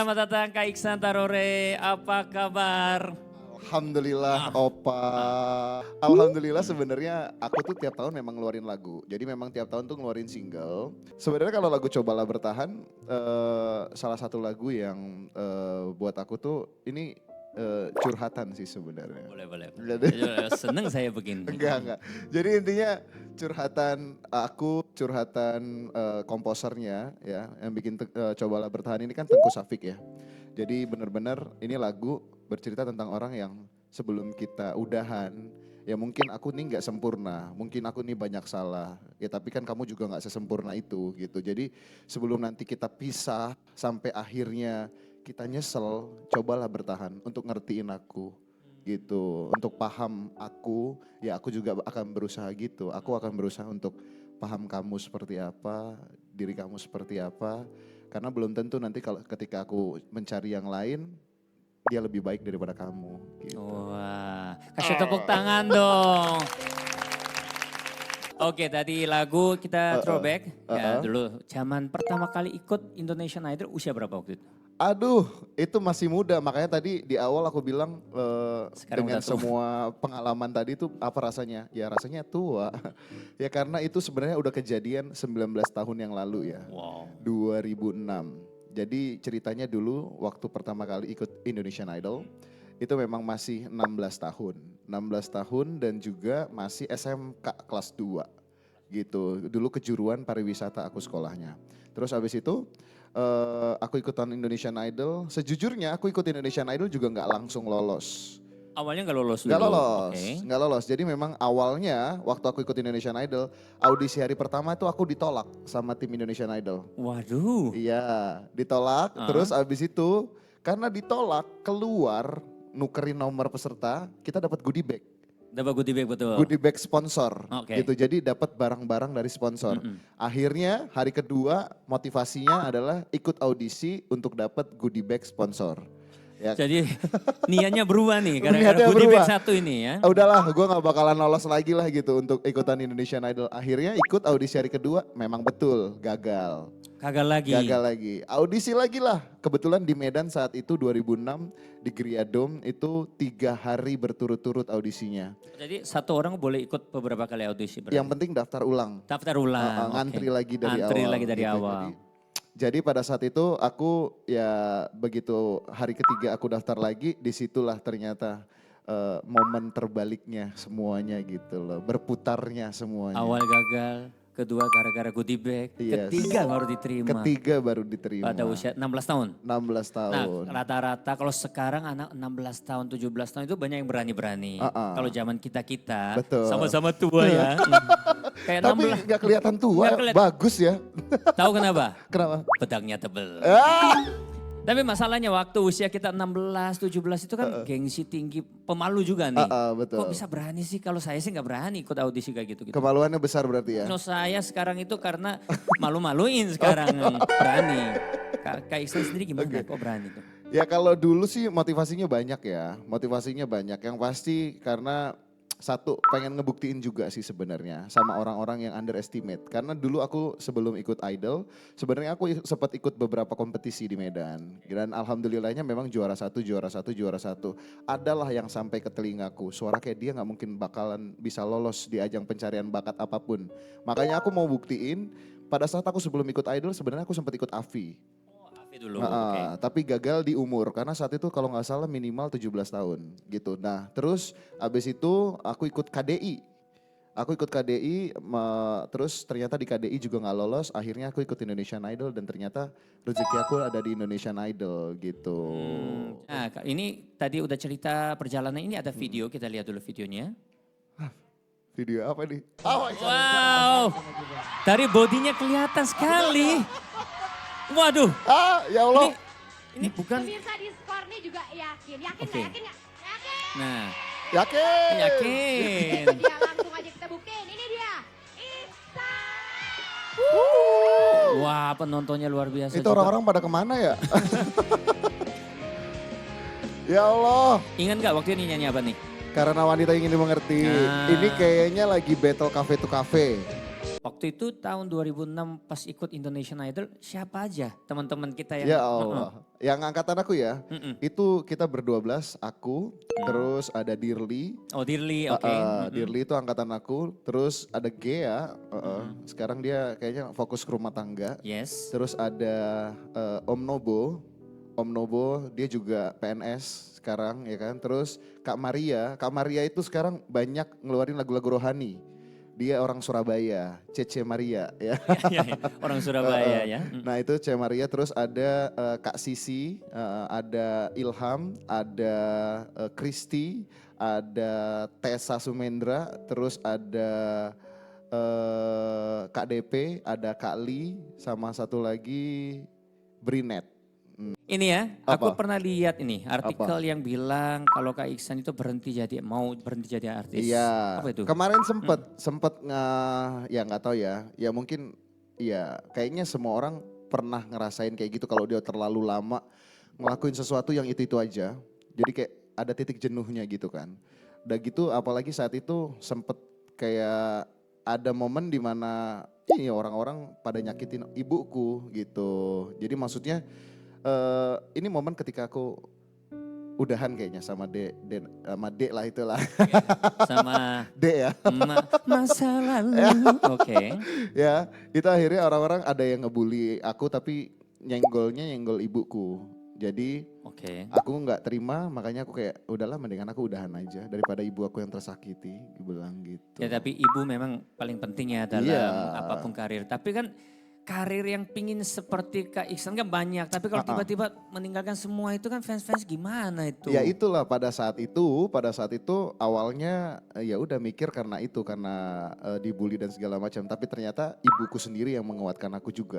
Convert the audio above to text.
selamat datang Kak Iksan Tarore. Apa kabar? Alhamdulillah Opa. Alhamdulillah sebenarnya aku tuh tiap tahun memang ngeluarin lagu. Jadi memang tiap tahun tuh ngeluarin single. Sebenarnya kalau lagu Cobalah Bertahan salah satu lagu yang buat aku tuh ini curhatan sih sebenarnya. Boleh. Jadi- Seneng saya begini. Enggak. Jadi intinya curhatan komposernya ya yang bikin Cobalah Bertahan ini kan Tengku Safik ya. Jadi benar-benar ini lagu bercerita tentang orang yang sebelum kita udahan, ya mungkin aku nih nggak sempurna, mungkin aku nih banyak salah, ya tapi kan kamu juga nggak sesempurna itu gitu. Jadi sebelum nanti kita pisah sampai akhirnya kita nyesel, cobalah bertahan untuk ngertiin aku gitu, untuk paham aku, ya aku juga akan berusaha gitu. Aku akan berusaha untuk paham kamu seperti apa, diri kamu seperti apa. Karena belum tentu nanti kalau ketika aku mencari yang lain, dia lebih baik daripada kamu gitu. Wah, kasih tepuk tangan dong. Oke, tadi lagu kita throwback. Ya dulu zaman pertama kali ikut Indonesian Idol usia berapa waktu itu? Aduh, itu masih muda. Makanya tadi di awal aku bilang Sekarang dengan udah tua. semua pengalaman tadi itu apa rasanya? Ya rasanya tua. Ya karena itu sebenarnya udah kejadian 19 tahun yang lalu ya. Wow. 2006. Jadi ceritanya dulu waktu pertama kali ikut Indonesian Idol itu memang masih 16 tahun. 16 tahun dan juga masih SMK kelas 2 gitu. Dulu kejuruan pariwisata aku sekolahnya. Terus abis itu aku ikutan Indonesian Idol. Sejujurnya aku ikut Indonesian Idol juga nggak langsung lolos. Awalnya nggak lolos dulu. Nggak lolos, Oke. nggak lolos. Jadi memang awalnya waktu aku ikut Indonesian Idol, audisi hari pertama itu aku ditolak sama tim Indonesian Idol. Waduh. Iya, ditolak. Terus abis itu karena ditolak keluar nukerin nomor peserta, kita dapat goodie bag. Dapat goodie bag betul. Goodie bag sponsor Oke. gitu. Jadi dapat barang-barang dari sponsor. Akhirnya hari kedua motivasinya adalah ikut audisi untuk dapat goodie bag sponsor. Ya, Jadi niatnya berubah nih gara-gara Niatnya goodie bag berubah. satu ini ya. udahlah gue gak bakalan lolos lagi lah gitu untuk ikutan Indonesian Idol. Akhirnya ikut audisi hari kedua memang betul gagal. Kagak lagi. Gagal lagi. Audisi lagi lah. Kebetulan di Medan saat itu 2006 di Gria Dome itu 3 hari berturut-turut audisinya. Jadi satu orang boleh ikut beberapa kali audisi berarti? Yang penting daftar ulang. Daftar ulang. Ngantri oke. lagi dari Ngantri awal. lagi dari gitu. awal. Jadi pada saat itu aku ya begitu hari ketiga aku daftar lagi, disitulah ternyata momen terbaliknya semuanya gitu loh. Berputarnya semuanya. Awal gagal, kedua gara-gara goodie bag, Yes. ketiga baru diterima. Ketiga baru diterima. Pada usia 16 tahun. 16 Nah tahun. rata-rata kalau sekarang anak 16 tahun, 17 tahun itu banyak yang berani-berani. Uh-uh. Kalau zaman kita-kita Betul. sama-sama tua ya. Kayak Tapi 16, nggak kelihatan tua, Nggak kelihatan. bagus ya. tahu kenapa? Kenapa? Pedangnya tebel. Ah! Tapi masalahnya waktu usia kita 16, 17 itu kan gengsi tinggi, pemalu juga nih. Betul. Kok bisa berani sih? Kalau saya sih nggak berani ikut audisi kayak gitu. Kemaluannya besar berarti ya. No, saya sekarang itu karena malu-maluin sekarang berani. Kak Iksan sendiri gimana? Kok berani tuh? Ya kalau dulu sih motivasinya banyak ya. Motivasinya banyak. Yang pasti karena satu pengen ngebuktiin juga sih sebenarnya sama orang-orang yang underestimate. Karena dulu aku sebelum ikut Idol, sebenarnya aku sempat ikut beberapa kompetisi di Medan. Dan alhamdulillahnya memang juara satu. Adalah yang sampai ke telingaku, suara kayak dia gak mungkin bakalan bisa lolos di ajang pencarian bakat apapun. Makanya aku mau buktiin, pada saat aku sebelum ikut Idol sebenarnya aku sempat ikut AFI. Dulu. Tapi gagal di umur karena saat itu kalau nggak salah minimal 17 tahun gitu. Nah terus abis itu aku ikut KDI. Terus ternyata di KDI juga nggak lolos. Akhirnya aku ikut Indonesian Idol dan ternyata rezeki aku ada di Indonesian Idol gitu. Nah ini tadi udah cerita perjalanan ini ada video, kita lihat dulu videonya. Video apa nih? Wow, dari bodinya kelihatan sekali. Waduh, Ya Allah. ini bukan. Pemirsa di skor nih juga yakin Oke. nggak? Yakin nggak? Yakin. Nah, Yakin. yakin. Ya langsung aja kita buktiin. Ini dia. Iksan. Wah, penontonnya luar biasa. Itu juga. orang-orang pada kemana ya? Ya Allah. Ingat nggak waktu ini nyanyi apa nih? Karena wanita ingin dimengerti. Nah. Ini kayaknya lagi battle cafe to cafe. Waktu waktu itu tahun 2006 pas ikut Indonesian Idol, siapa aja teman-teman kita yang Ya Allah. Yang angkatan aku ya, Mm-mm. itu kita ber-12, aku, terus ada Dirli. Oh Dirli, oke. Dirli itu angkatan aku, terus ada Gea, sekarang dia kayaknya fokus ke rumah tangga. Yes. Terus ada Om Nobo, Om Nobo dia juga PNS sekarang ya kan. Terus Kak Maria itu sekarang banyak ngeluarin lagu-lagu rohani. Dia orang Surabaya, Cece Maria ya. Ya, ya, orang Surabaya ya. Nah itu Cece Maria, terus ada Kak Sisi, ada Ilham, ada Kristi, ada Tessa Sumendra, terus ada Kak DP, ada Kak Li, sama satu lagi Brinet. Ini ya, aku Apa? pernah lihat ini artikel yang bilang kalau Kak Iksan itu mau berhenti jadi artis. Iya, Apa itu? kemarin sempet ya nggak tahu ya, ya mungkin ya kayaknya semua orang pernah ngerasain kayak gitu kalau dia terlalu lama ngelakuin sesuatu yang itu aja. Jadi kayak ada titik jenuhnya gitu kan. Udah gitu apalagi saat itu sempet kayak ada momen dimana ini orang-orang pada nyakitin ibuku gitu. Jadi maksudnya ini momen ketika aku udahan kayaknya sama sama Dek lah itulah. Sama Dek ya. masa lalu. Oke. Ya, itu akhirnya orang-orang ada yang ngebully aku tapi nyenggol ibuku. Jadi Oke. aku nggak terima, makanya aku kayak udahlah mendingan aku udahan aja daripada ibu aku yang tersakiti, bilang gitu. Ya tapi ibu memang paling penting ya dalam Iya. apapun karir. Tapi kan karir yang pingin seperti Kak Iksan kan banyak. Tapi kalau tiba-tiba meninggalkan semua itu kan fans-fans gimana itu? Ya itulah pada saat itu awalnya ya udah mikir karena dibully dan segala macam. Tapi ternyata ibuku sendiri yang menguatkan aku juga.